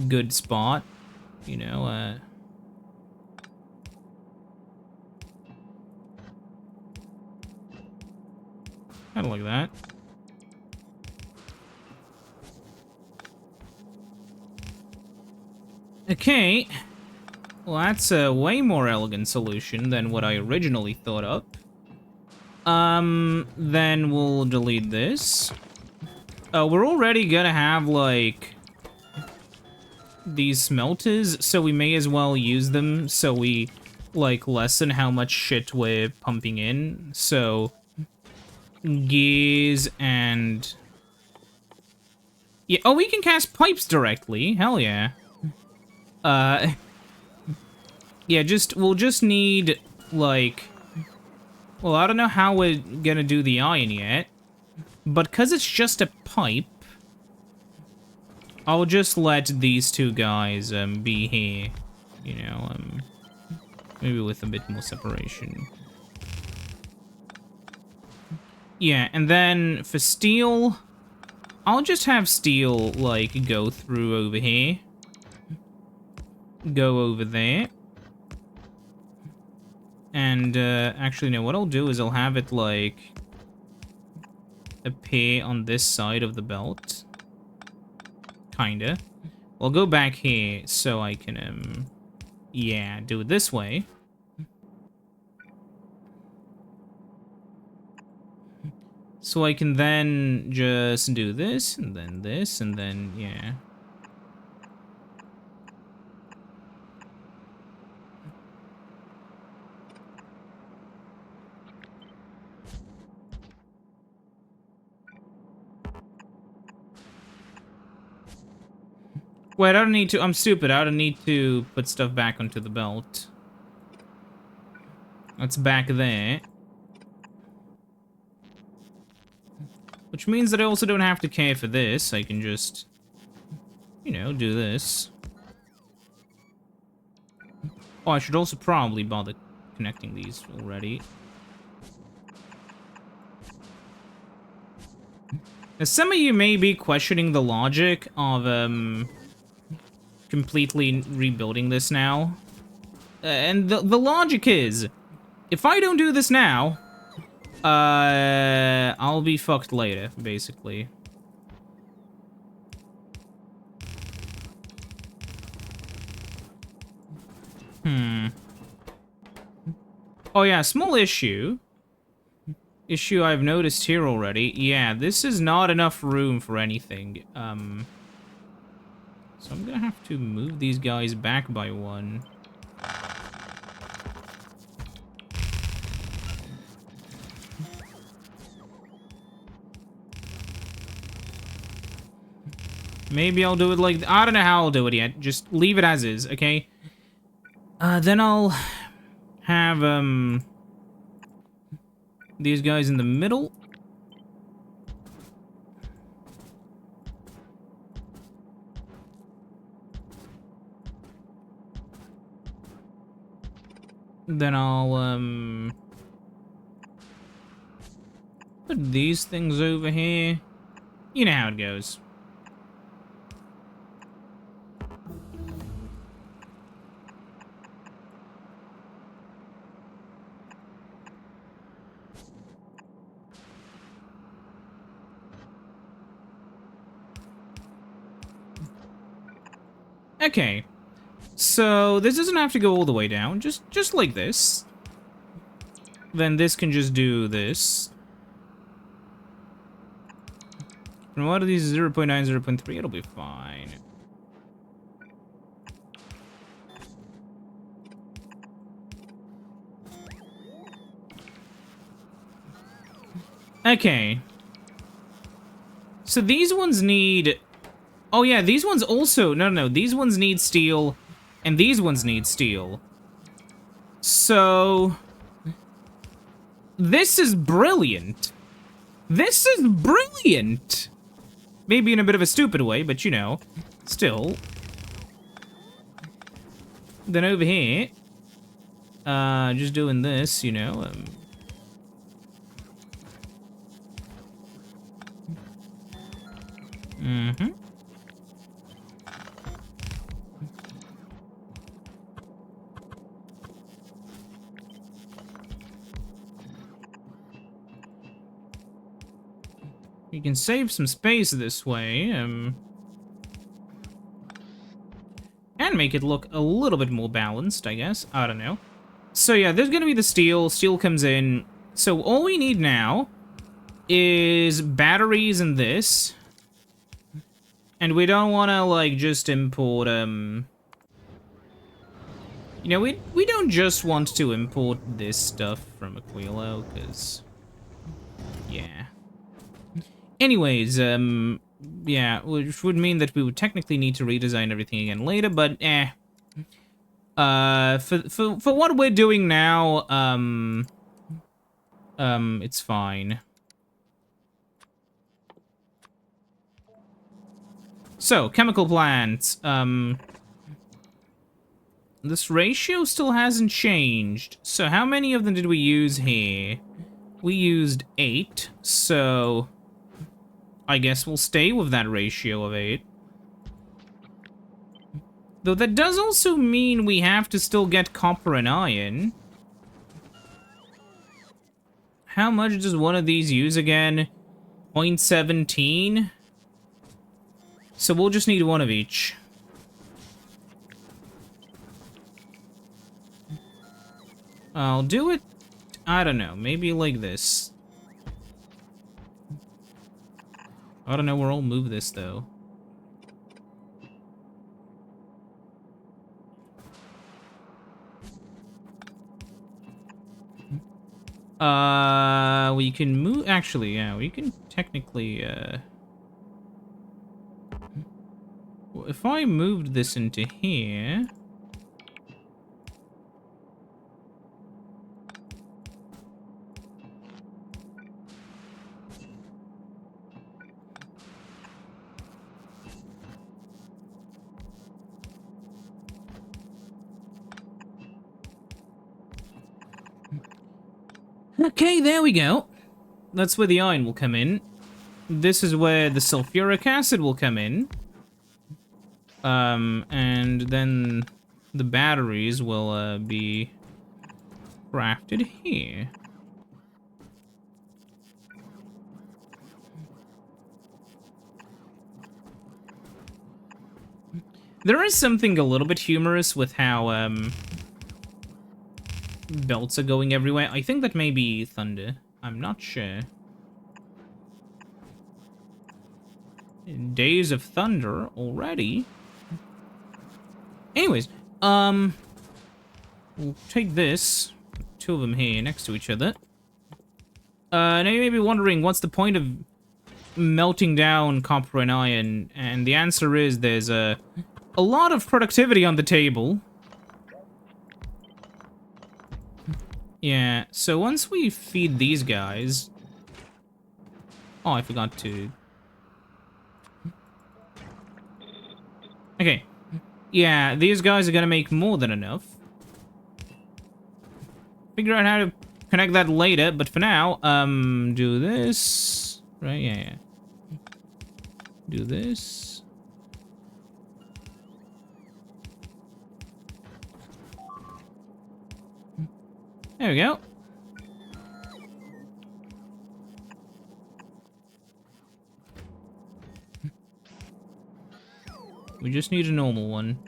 good spot. You know, kind of like that. Okay. Well, that's a way more elegant solution than what I originally thought up. Then we'll delete this. We're already gonna have, like, these smelters, so we may as well use them so we, like, lessen how much shit we're pumping in. So, gears and... yeah, oh, we can cast pipes directly. Hell yeah. Yeah, we'll just need, like... well, I don't know how we're gonna do the iron yet. But because it's just a pipe, I'll just let these 2 guys, be here. You know, maybe with a bit more separation. Yeah, and then for steel, I'll just have steel, like, go through over here. Go over there. And, actually, no, what I'll do is I'll have it, like, appear on this side of the belt. Kinda. I'll go back here so I can, yeah, do it this way. So I can then just do this, and then, yeah. Wait, I don't need to, I'm stupid, I don't need to put stuff back onto the belt. That's back there. Which means that I also don't have to care for this, I can just, you know, do this. Oh, I should also probably bother connecting these already. Now, some of you may be questioning the logic of, completely rebuilding this now. And the logic is, if I don't do this now, I'll be fucked later, basically. Oh yeah, small issue. Issue I've noticed here already. Yeah, this is not enough room for anything. So I'm gonna have to move these guys back by one. Maybe I'll do it like... I don't know how I'll do it yet. Just leave it as is, okay? Then I'll have, these guys in the middle. Then I'll, put these things over here. You know how it goes. Okay. So, this doesn't have to go all the way down. Just like this. Then this can just do this. And what are these? 0.9, 0.3? It'll be fine. Okay. So these ones need... Oh yeah, these ones also... No. These ones need steel, and these ones need steel. So... This is brilliant. This is brilliant! Maybe in a bit of a stupid way, but you know, still. Then over here... just doing this, you know, Mm-hmm. You can save some space this way, and make it look a little bit more balanced, I guess. I don't know. So yeah, there's gonna be the steel. Steel comes in. So all we need now is batteries and this. And we don't want to, like, just import, You know, we don't just want to import this stuff from Aquilo, because... Yeah. Anyways, yeah, which would mean that we would technically need to redesign everything again later, but, for what we're doing now, it's fine. So, chemical plants, this ratio still hasn't changed. So how many of them did we use here? We used 8, so I guess we'll stay with that ratio of 8. Though that does also mean we have to still get copper and iron. How much does one of these use again? 0.17? So we'll just need one of each. I'll do it, I don't know, maybe like this. I don't know where I'll move this, though. We can move, actually, yeah, we can technically, well, if I moved this into here... Okay, there we go. That's where the iron will come in. This is where the sulfuric acid will come in. And then the batteries will be crafted here. There is something a little bit humorous with how, belts are going everywhere. I think that may be thunder. I'm not sure. Days of thunder already. Anyways, we'll take this. Two of them here next to each other. Now you may be wondering, what's the point of melting down copper and iron? And the answer is there's a lot of productivity on the table. Yeah, so once we feed these guys... Oh, I forgot to... Okay. Yeah, these guys are gonna make more than enough. Figure out how to connect that later, but for now, do this. Right, yeah. Do this. There we go. We just need a normal one.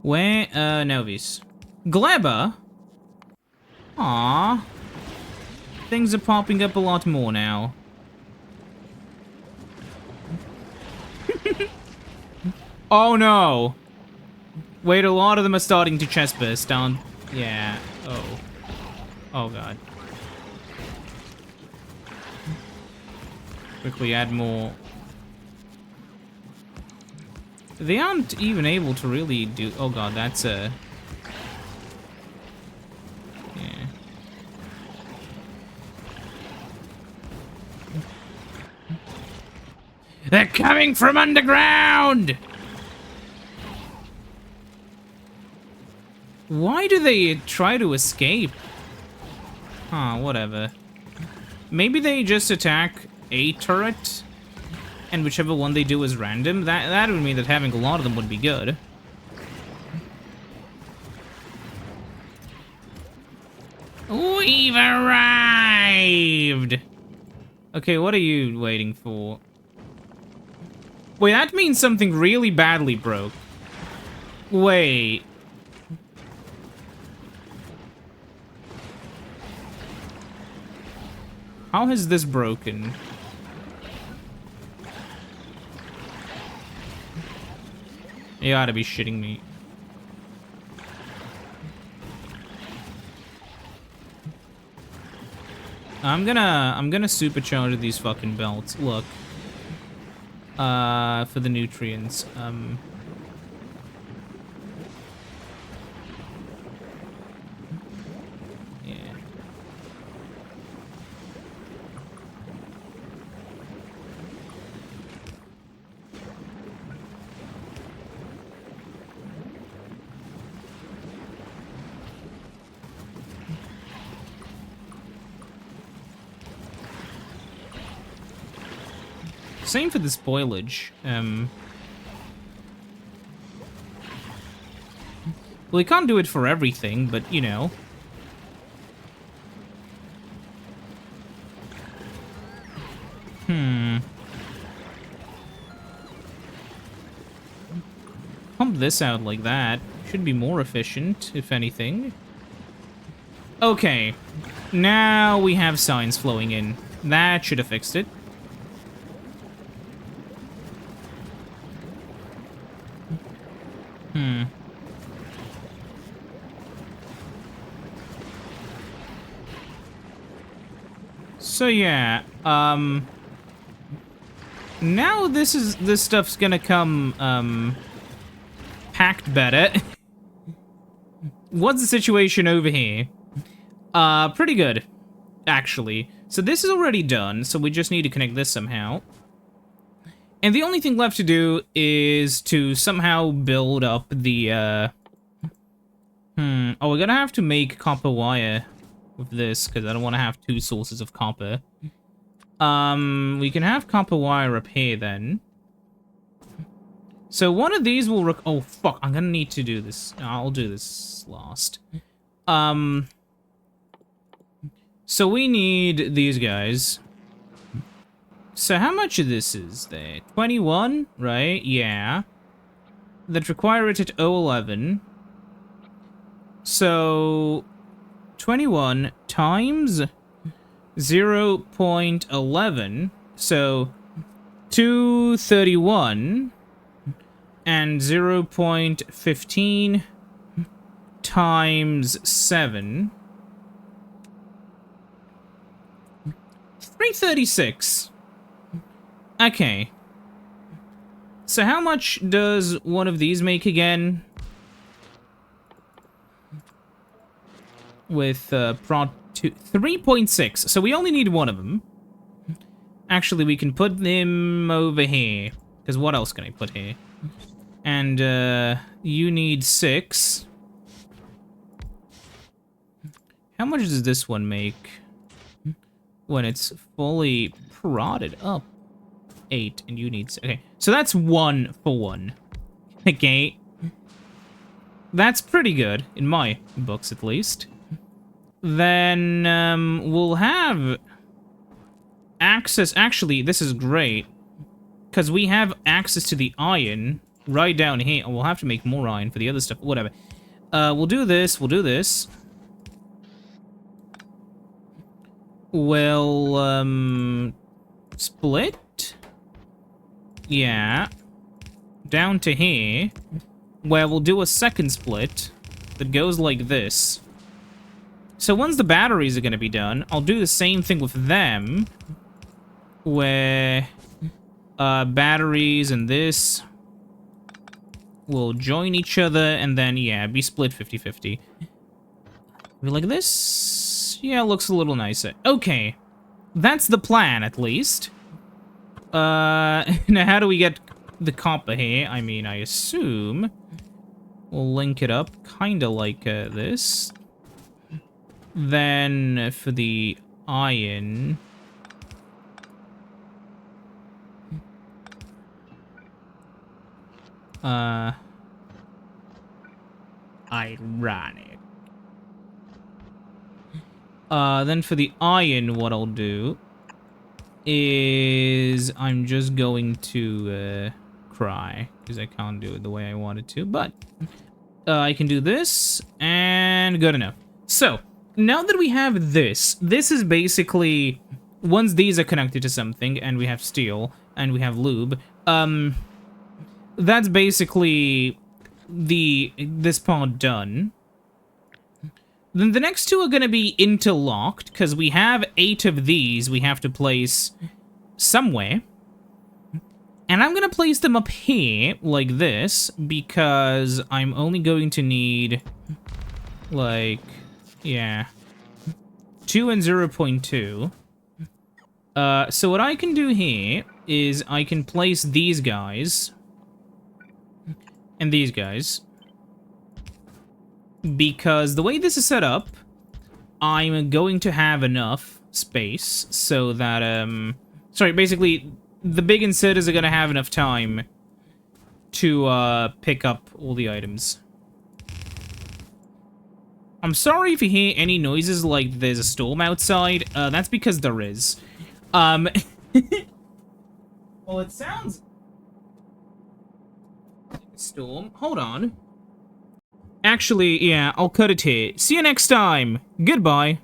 Where? Novice. Gleba? Aww. Things are popping up a lot more now. Oh no! Wait, a lot of them are starting to chest burst down. Yeah. Oh. Oh god. Quickly add more. They aren't even able to really do... Oh god, that's a... Yeah. They're coming from underground! Why do they try to escape? Huh, whatever. Maybe they just attack a turret? And whichever one they do is random. That would mean that having a lot of them would be good. We've arrived! Okay, what are you waiting for? Wait, that means something really badly broke. Wait. How has this broken? You gotta be shitting me. I'm gonna supercharge these fucking belts. Look. For the nutrients. Yeah. Same for the spoilage. Well, we can't do it for everything, but, you know. Pump this out like that. Should be more efficient, if anything. Okay. Now we have signs flowing in. That should have fixed it. So yeah, now this stuff's gonna come, packed better. What's the situation over here? Pretty good, actually. So this is already done, so we just need to connect this somehow. And the only thing left to do is to somehow build up the, Oh, we're gonna have to make copper wire. with this, because I don't want to have two sources of copper. We can have copper wire up here, then. So one of these will oh, fuck, I'm gonna need to do this. I'll do this last. So we need these guys. So how much of this is there? 21, right? Yeah. That require it at 011. So 21 times 0.11. So 231 and 0.15 times 7. 336. Okay. So how much does one of these make again? With prod 2, 3.6. So we only need one of them. Actually, we can put them over here. Because what else can I put here? And you need 6. How much does this one make when it's fully prodded up? 8, and you need... Okay, so that's 1 for 1. Okay. That's pretty good, in my books at least. Then, we'll have access... Actually, this is great, because we have access to the iron right down here. Oh, we'll have to make more iron for the other stuff, whatever. We'll do this, we'll do this. We'll, split? Yeah. Down to here, where we'll do a second split that goes like this. So once the batteries are going to be done, I'll do the same thing with them, where batteries and this will join each other, and then, yeah, be split 50-50. Like this? Yeah, looks a little nicer. Okay. That's the plan, at least. Now how do we get the copper here? I mean, I assume we'll link it up kind of like this. Then for the iron... ironic. Then for the iron, what I'll do is I'm just going to cry because I can't do it the way I wanted to, but I can do this and good enough. So now that we have this is basically, once these are connected to something and we have steel and we have lube, that's basically this part done. Then the next two are going to be interlocked, because we have 8 of these we have to place somewhere. And I'm going to place them up here, like this, because I'm only going to need, like, yeah, 2 and 0.2. So what I can do here is I can place these guys and these guys. Because the way this is set up, I'm going to have enough space so that, sorry, basically, the big inserters are going to have enough time to, pick up all the items. I'm sorry if you hear any noises like there's a storm outside. That's because there is. Well, it sounds like a storm. Hold on. Actually, yeah, I'll cut it here. See you next time. Goodbye.